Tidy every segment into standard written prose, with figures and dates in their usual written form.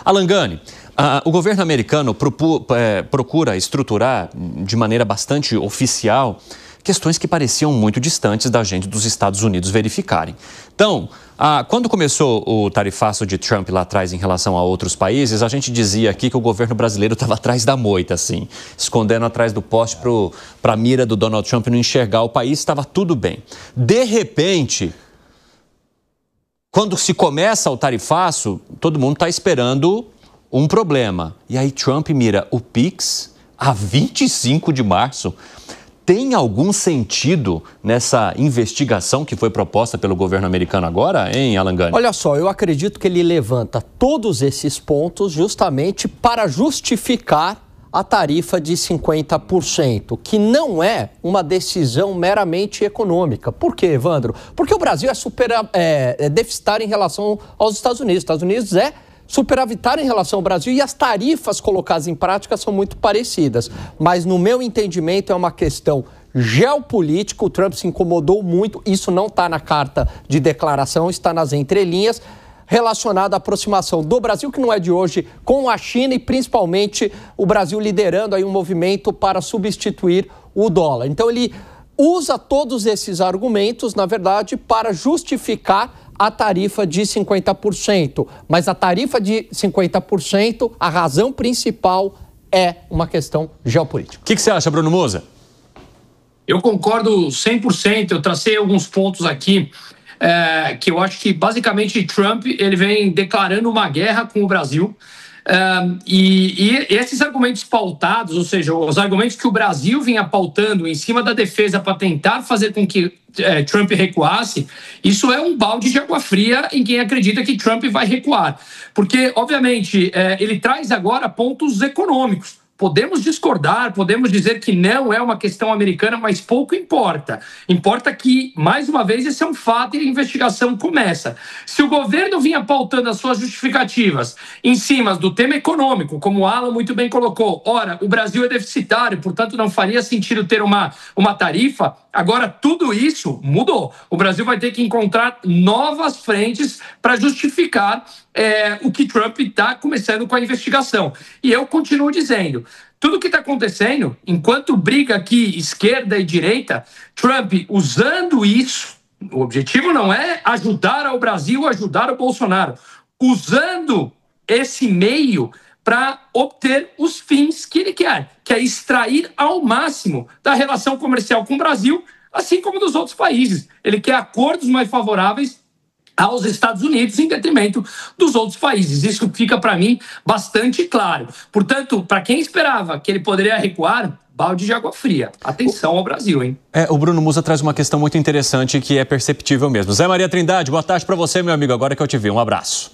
Alan Gani, o governo americano procura estruturar de maneira bastante oficial questões que pareciam muito distantes da gente dos Estados Unidos verificarem. Então, quando começou o tarifaço de Trump lá atrás em relação a outros países, a gente dizia aqui que o governo brasileiro estava atrás da moita, assim, escondendo atrás do poste para a mira do Donald Trump não enxergar o país, estava tudo bem. De repente, quando se começa o tarifaço, todo mundo está esperando um problema. E aí Trump mira o PIX a 25 de março. Tem algum sentido nessa investigação que foi proposta pelo governo americano agora, hein, Alan Gani? Olha só, eu acredito que ele levanta todos esses pontos justamente para justificar a tarifa de 50%, que não é uma decisão meramente econômica. Por quê, Evandro? Porque o Brasil é deficitário em relação aos Estados Unidos. Os Estados Unidos é superavitário em relação ao Brasil e as tarifas colocadas em prática são muito parecidas. Mas, no meu entendimento, é uma questão geopolítica. O Trump se incomodou muito, isso não está na carta de declaração, está nas entrelinhas, relacionada à aproximação do Brasil, que não é de hoje, com a China e, principalmente, o Brasil liderando aí um movimento para substituir o dólar. Então, ele usa todos esses argumentos, na verdade, para justificar a tarifa de 50%. Mas a tarifa de 50%, a razão principal é uma questão geopolítica. O que você acha, Bruno Moza? Eu concordo 100%. Eu tracei alguns pontos aqui que eu acho que, basicamente, Trump ele vem declarando uma guerra com o Brasil. E esses argumentos pautados, ou seja, os argumentos que o Brasil vinha pautando em cima da defesa para tentar fazer com que Trump recuasse, isso é um balde de água fria em quem acredita que Trump vai recuar. Porque, obviamente, ele traz agora pontos econômicos. Podemos discordar, podemos dizer que não é uma questão americana, mas pouco importa. Importa que, mais uma vez, esse é um fato e a investigação começa. Se o governo vinha pautando as suas justificativas em cima do tema econômico, como o Alan muito bem colocou, ora, o Brasil é deficitário, portanto não faria sentido ter uma tarifa, agora tudo isso mudou. O Brasil vai ter que encontrar novas frentes para justificar o que Trump está começando com a investigação. E eu continuo dizendo, tudo que está acontecendo, enquanto briga aqui esquerda e direita, Trump usando isso, o objetivo não é ajudar ao Brasil, ajudar o Bolsonaro, usando esse meio para obter os fins que ele quer, que é extrair ao máximo da relação comercial com o Brasil, assim como dos outros países. Ele quer acordos mais favoráveis aos Estados Unidos em detrimento dos outros países. Isso fica, para mim, bastante claro. Portanto, para quem esperava que ele poderia recuar, balde de água fria. Atenção ao Brasil, hein? O Bruno Musa traz uma questão muito interessante que é perceptível mesmo. Zé Maria Trindade, boa tarde para você, meu amigo, agora que eu te vi. Um abraço.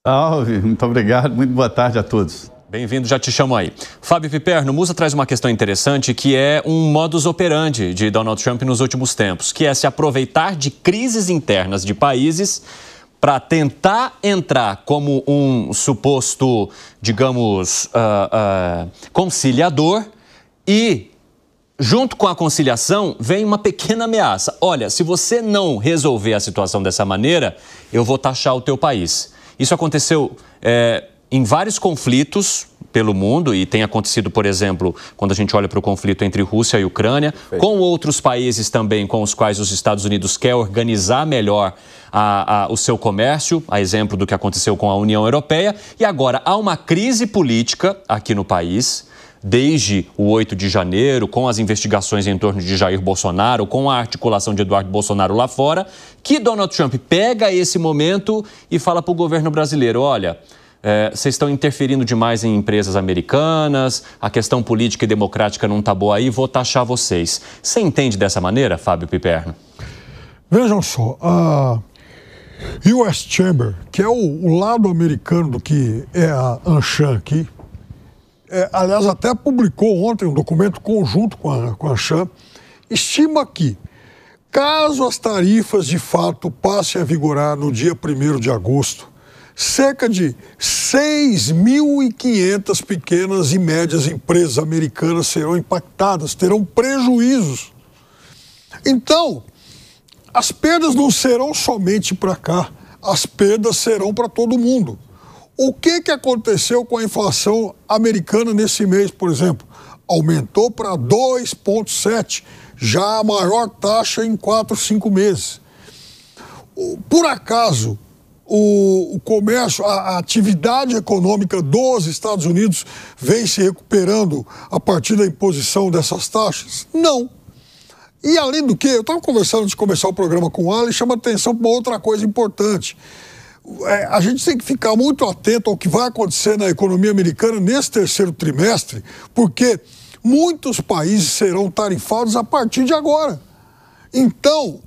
Salve, muito obrigado, muito boa tarde a todos. Bem-vindo, já te chamo aí. Fábio Piperno, Musa traz uma questão interessante que é um modus operandi de Donald Trump nos últimos tempos, que é se aproveitar de crises internas de países para tentar entrar como um suposto, digamos, conciliador e, junto com a conciliação, vem uma pequena ameaça. Olha, se você não resolver a situação dessa maneira, eu vou taxar o teu país. Isso aconteceu em vários conflitos pelo mundo e tem acontecido, por exemplo, quando a gente olha para o conflito entre Rússia e Ucrânia, com outros países também com os quais os Estados Unidos quer organizar melhor o seu comércio, a exemplo do que aconteceu com a União Europeia. E agora há uma crise política aqui no país, desde o 8 de janeiro, com as investigações em torno de Jair Bolsonaro, com a articulação de Eduardo Bolsonaro lá fora, que Donald Trump pega esse momento e fala para o governo brasileiro, olha, vocês estão interferindo demais em empresas americanas, a questão política e democrática não está boa aí, vou taxar vocês. Você entende dessa maneira, Fábio Piperno? Vejam só, a US Chamber, que é o lado americano do que é a ANCHAM aqui, aliás, até publicou ontem um documento conjunto com a ANCHAM, estima que, caso as tarifas de fato passem a vigorar no dia 1º de agosto, cerca de 6.500 pequenas e médias empresas americanas serão impactadas, terão prejuízos. Então, as perdas não serão somente para cá, as perdas serão para todo mundo. O que aconteceu com a inflação americana nesse mês, por exemplo? Aumentou para 2,7%, já a maior taxa em 4, 5 meses. Por acaso, o comércio, a atividade econômica dos Estados Unidos vem se recuperando a partir da imposição dessas taxas? Não. E além do que, eu estava conversando antes de começar o programa com o Alan e chama atenção para uma outra coisa importante. A gente tem que ficar muito atento ao que vai acontecer na economia americana nesse terceiro trimestre, porque muitos países serão tarifados a partir de agora. Então,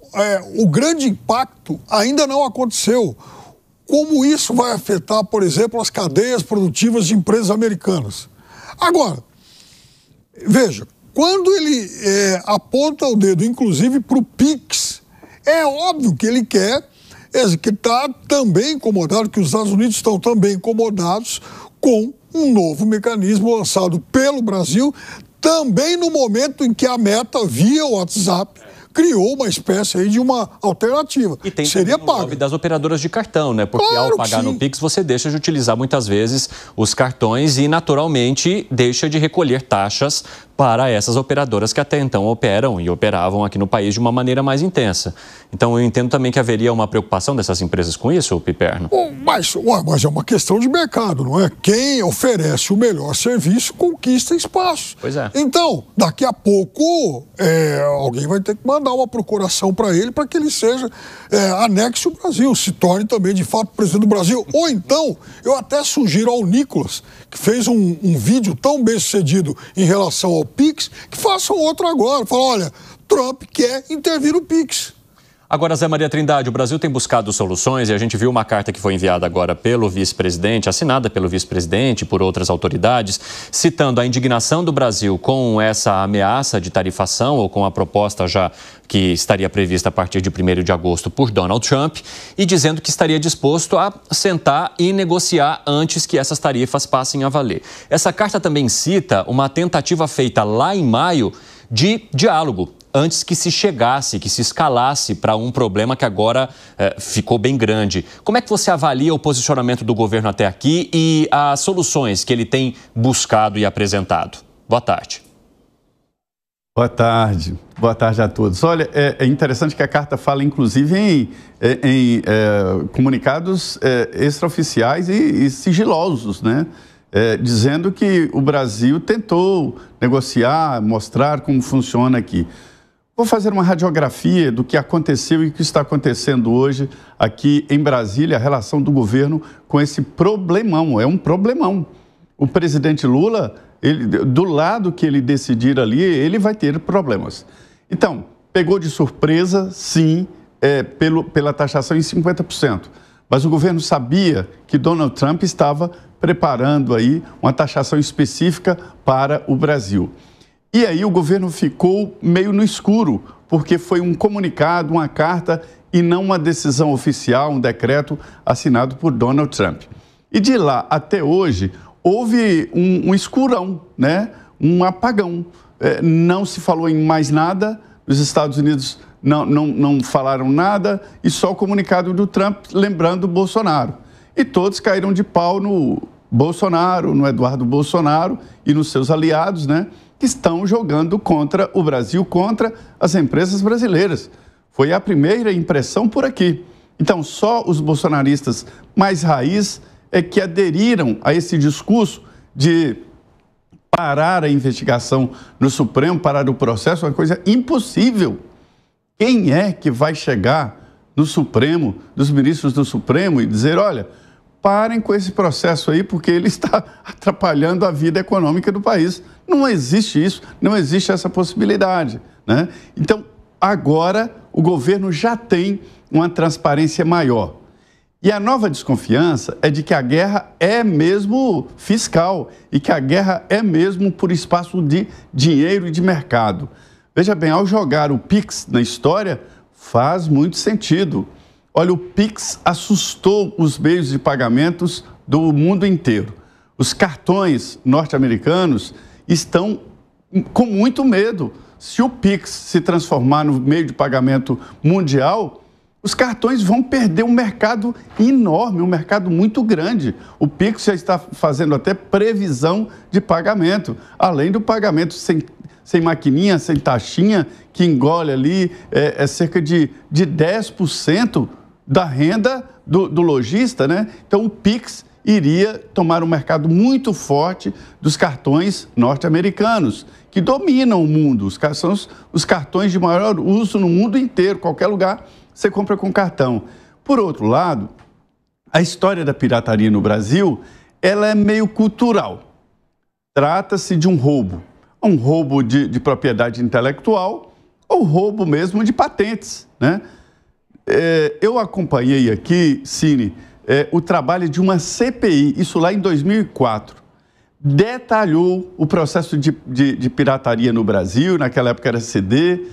o grande impacto ainda não aconteceu. Como isso vai afetar, por exemplo, as cadeias produtivas de empresas americanas? Agora, veja, quando ele aponta o dedo, inclusive, para o PIX, é óbvio que ele quer, que está também incomodado, que os Estados Unidos estão também incomodados com um novo mecanismo lançado pelo Brasil, também no momento em que a Meta, via WhatsApp, criou uma espécie aí de uma alternativa. E tem seria o lobby das operadoras de cartão, né? Porque claro, ao pagar no Pix, você deixa de utilizar muitas vezes os cartões e, naturalmente, deixa de recolher taxas para essas operadoras que até então operam e operavam aqui no país de uma maneira mais intensa. Então, eu entendo também que haveria uma preocupação dessas empresas com isso, Piperno? Mas é uma questão de mercado, não é? Quem oferece o melhor serviço conquista espaço. Pois é. Então, daqui a pouco, alguém vai ter que mandar uma procuração para ele, para que ele seja anexe o Brasil, se torne também, de fato, presidente do Brasil. Ou então, eu até sugiro ao Nicolas, que fez um vídeo tão bem sucedido em relação ao Pix, que façam outro agora. Fala, olha, Trump quer intervir no Pix. Agora, Zé Maria Trindade, o Brasil tem buscado soluções e a gente viu uma carta que foi enviada agora pelo vice-presidente, assinada pelo vice-presidente e por outras autoridades, citando a indignação do Brasil com essa ameaça de tarifação ou com a proposta já que estaria prevista a partir de 1º de agosto por Donald Trump e dizendo que estaria disposto a sentar e negociar antes que essas tarifas passem a valer. Essa carta também cita uma tentativa feita lá em maio de diálogo, antes que se chegasse, que se escalasse para um problema que agora ficou bem grande. Como é que você avalia o posicionamento do governo até aqui e as soluções que ele tem buscado e apresentado? Boa tarde. Boa tarde. Boa tarde a todos. Olha, é interessante que a carta fala, inclusive, em comunicados extraoficiais e sigilosos, né? Dizendo que o Brasil tentou negociar, mostrar como funciona aqui. Vou fazer uma radiografia do que aconteceu e o que está acontecendo hoje aqui em Brasília, a relação do governo com esse problemão. É um problemão. O presidente Lula, do lado que ele decidir ali, ele vai ter problemas. Então, pegou de surpresa, sim, pela taxação em 50%. Mas o governo sabia que Donald Trump estava preparando aí uma taxação específica para o Brasil. E aí o governo ficou meio no escuro, porque foi um comunicado, uma carta e não uma decisão oficial, um decreto assinado por Donald Trump. E de lá até hoje houve um escurão, né? Um apagão. Não se falou em mais nada, os Estados Unidos não falaram nada e só o comunicado do Trump lembrando o Bolsonaro. E todos caíram de pau no Bolsonaro, no Eduardo Bolsonaro e nos seus aliados, né? Que estão jogando contra o Brasil, contra as empresas brasileiras. Foi a primeira impressão por aqui. Então, só os bolsonaristas mais raiz é que aderiram a esse discurso de parar a investigação no Supremo, parar o processo, uma coisa impossível. Quem é que vai chegar no Supremo, dos ministros do Supremo e dizer, olha, parem com esse processo aí porque ele está atrapalhando a vida econômica do país. Não existe isso, não existe essa possibilidade, né? Então, agora o governo já tem uma transparência maior. E a nova desconfiança é de que a guerra é mesmo fiscal e que a guerra é mesmo por espaço de dinheiro e de mercado. Veja bem, ao jogar o Pix na história, faz muito sentido. Olha, o Pix assustou os meios de pagamentos do mundo inteiro. Os cartões norte-americanos estão com muito medo. Se o Pix se transformar no meio de pagamento mundial, os cartões vão perder um mercado enorme, um mercado muito grande. O Pix já está fazendo até previsão de pagamento, além do pagamento sem maquininha, sem taxinha, que engole ali cerca de 10% da renda do lojista, né? Então, o Pix iria tomar um mercado muito forte dos cartões norte-americanos, que dominam o mundo. São os cartões de maior uso no mundo inteiro. Qualquer lugar você compra com cartão. Por outro lado, a história da pirataria no Brasil, ela é meio cultural. Trata-se de um roubo de propriedade intelectual ou roubo mesmo de patentes, né? Eu acompanhei aqui, Cine, o trabalho de uma CPI, isso lá em 2004, detalhou o processo de pirataria no Brasil, naquela época era CD,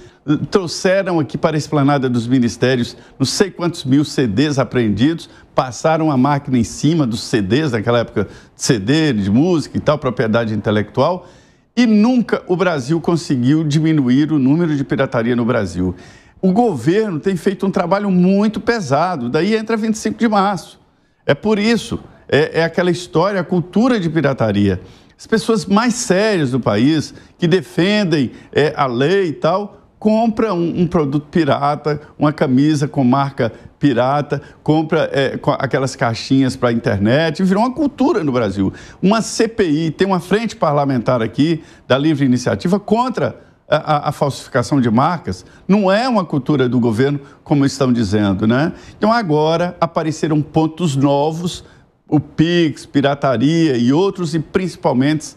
trouxeram aqui para a esplanada dos ministérios não sei quantos mil CDs apreendidos, passaram a máquina em cima dos CDs, naquela época CD, de música e tal, propriedade intelectual, e nunca o Brasil conseguiu diminuir o número de pirataria no Brasil. O governo tem feito um trabalho muito pesado, daí entra 25 de março. É por isso, é aquela história, a cultura de pirataria. As pessoas mais sérias do país, que defendem a lei e tal, compram um produto pirata, uma camisa com marca pirata, compra aquelas caixinhas para a internet, virou uma cultura no Brasil. Uma CPI, tem uma frente parlamentar aqui da Livre Iniciativa contra a falsificação de marcas, não é uma cultura do governo, como estão dizendo, né? Então, agora apareceram pontos novos, o Pix, pirataria e outros, e principalmente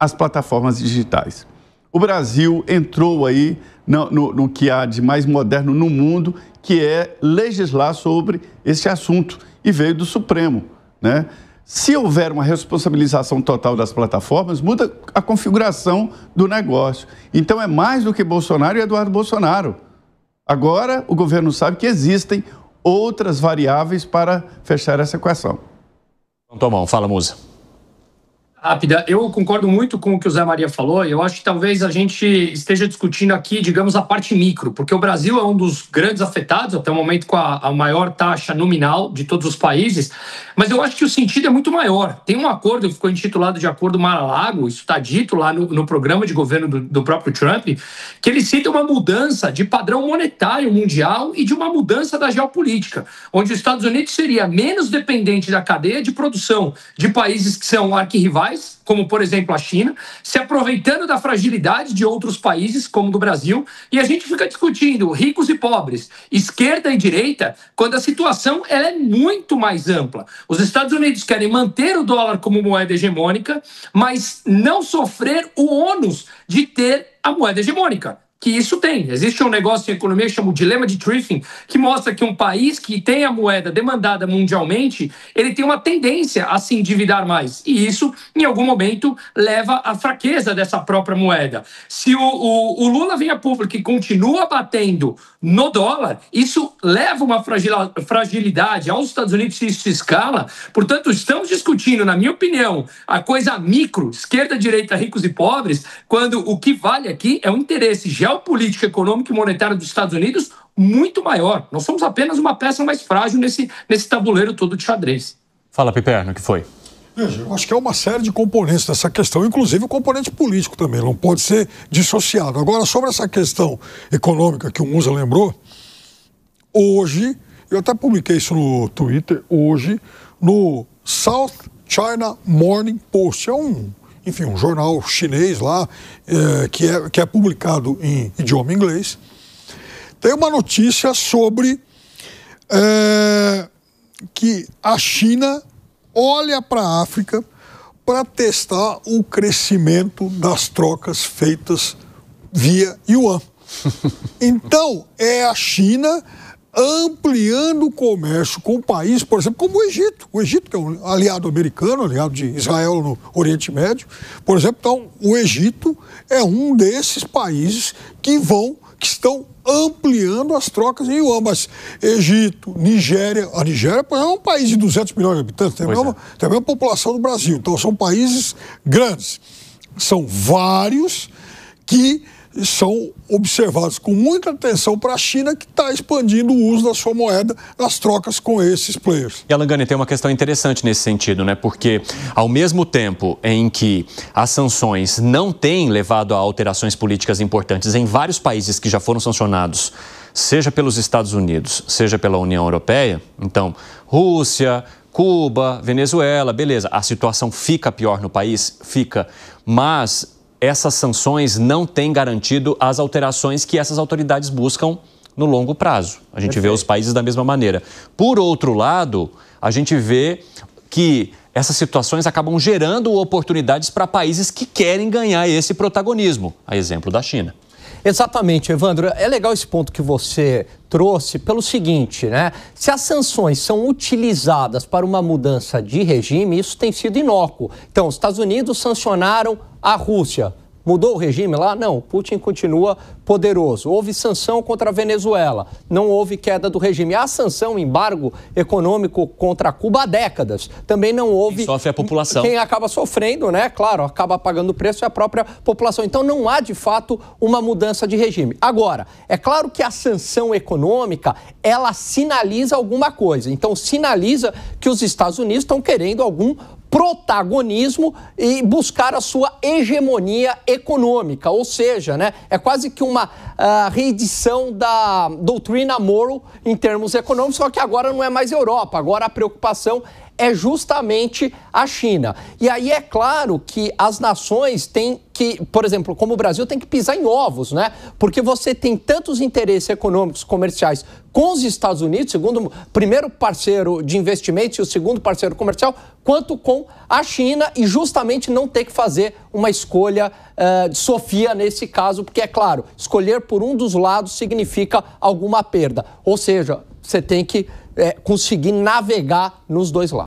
as plataformas digitais. O Brasil entrou aí no que há de mais moderno no mundo, que é legislar sobre este assunto, e veio do Supremo, né? Se houver uma responsabilização total das plataformas, muda a configuração do negócio. Então, é mais do que Bolsonaro e Eduardo Bolsonaro. Agora, o governo sabe que existem outras variáveis para fechar essa equação. Tomão, fala, Musa. Rápida, eu concordo muito com o que o Zé Maria falou. Eu acho que talvez a gente esteja discutindo aqui, digamos, a parte micro, porque o Brasil é um dos grandes afetados, até o momento com a maior taxa nominal de todos os países, mas eu acho que o sentido é muito maior. Tem um acordo que ficou intitulado de Acordo Mar-a-Lago, isso está dito lá no programa de governo do próprio Trump, que ele cita uma mudança de padrão monetário mundial e de uma mudança da geopolítica, onde os Estados Unidos seria menos dependente da cadeia de produção de países que são arquirrivais, como, por exemplo, a China, se aproveitando da fragilidade de outros países, como do Brasil, e a gente fica discutindo ricos e pobres, esquerda e direita, quando a situação ela é muito mais ampla. Os Estados Unidos querem manter o dólar como moeda hegemônica, mas não sofrer o ônus de ter a moeda hegemônica. Que isso tem. Existe um negócio em economia que chama o dilema de Triffin, que mostra que um país que tem a moeda demandada mundialmente, ele tem uma tendência a se endividar mais. E isso, em algum momento, leva à fraqueza dessa própria moeda. Se o Lula vem a público e continua batendo no dólar, isso leva uma fragilidade aos Estados Unidos se isso se escala. Portanto, estamos discutindo, na minha opinião, a coisa micro, esquerda, direita, ricos e pobres, quando o que vale aqui é o interesse geopolítico, econômico e monetário dos Estados Unidos muito maior. Nós somos apenas uma peça mais frágil nesse tabuleiro todo de xadrez. Fala, Piperno, o que foi? Veja, eu acho que é uma série de componentes dessa questão, inclusive o componente político também, não pode ser dissociado. Agora, sobre essa questão econômica que o Musa lembrou, hoje, eu até publiquei isso no Twitter, hoje, no South China Morning Post, um jornal chinês lá, que é publicado em idioma inglês, tem uma notícia sobre que a China olha para a África para testar o crescimento das trocas feitas via yuan. Então, é a China ampliando o comércio com países, por exemplo, como o Egito. O Egito, que é um aliado americano, aliado de Israel no Oriente Médio. Por exemplo, então, o Egito é um desses países que estão ampliando as trocas em yuan. Mas Egito, Nigéria... A Nigéria, por exemplo, é um país de 200 milhões de habitantes, tem a mesma população do Brasil. Então, são países grandes. São vários que são observados com muita atenção para a China, que está expandindo o uso da sua moeda nas trocas com esses players. E, Alan Gani, tem uma questão interessante nesse sentido, né? Porque ao mesmo tempo em que as sanções não têm levado a alterações políticas importantes em vários países que já foram sancionados, seja pelos Estados Unidos, seja pela União Europeia, então Rússia, Cuba, Venezuela, beleza, a situação fica pior no país? Fica, mas essas sanções não têm garantido as alterações que essas autoridades buscam no longo prazo. A gente vê os países da mesma maneira. Por outro lado, a gente vê que essas situações acabam gerando oportunidades para países que querem ganhar esse protagonismo, a exemplo da China. Exatamente, Evandro. É legal esse ponto que você trouxe pelo seguinte, né? Se as sanções são utilizadas para uma mudança de regime, isso tem sido inócuo. Então, os Estados Unidos sancionaram a Rússia. Mudou o regime lá? Não, Putin continua poderoso. Houve sanção contra a Venezuela, não houve queda do regime. Há sanção, embargo econômico contra Cuba há décadas. Também não houve... Quem sofre a população. Quem acaba sofrendo, né? Claro, acaba pagando o preço é a própria população. Então não há, de fato, uma mudança de regime. Agora, é claro que a sanção econômica, ela sinaliza alguma coisa. Então sinaliza que os Estados Unidos estão querendo algum protagonismo e buscar a sua hegemonia econômica, ou seja, né, é quase que uma reedição da doutrina Monroe em termos econômicos, só que agora não é mais Europa, agora a preocupação é justamente a China. E aí é claro que as nações têm que, por exemplo, como o Brasil, tem que pisar em ovos, né? Porque você tem tantos interesses econômicos, comerciais com os Estados Unidos, segundo o primeiro parceiro de investimentos e o segundo parceiro comercial, quanto com a China, e justamente não ter que fazer uma escolha de Sofia nesse caso, porque, é claro, escolher por um dos lados significa alguma perda. Ou seja, você tem que conseguir navegar nos dois lados.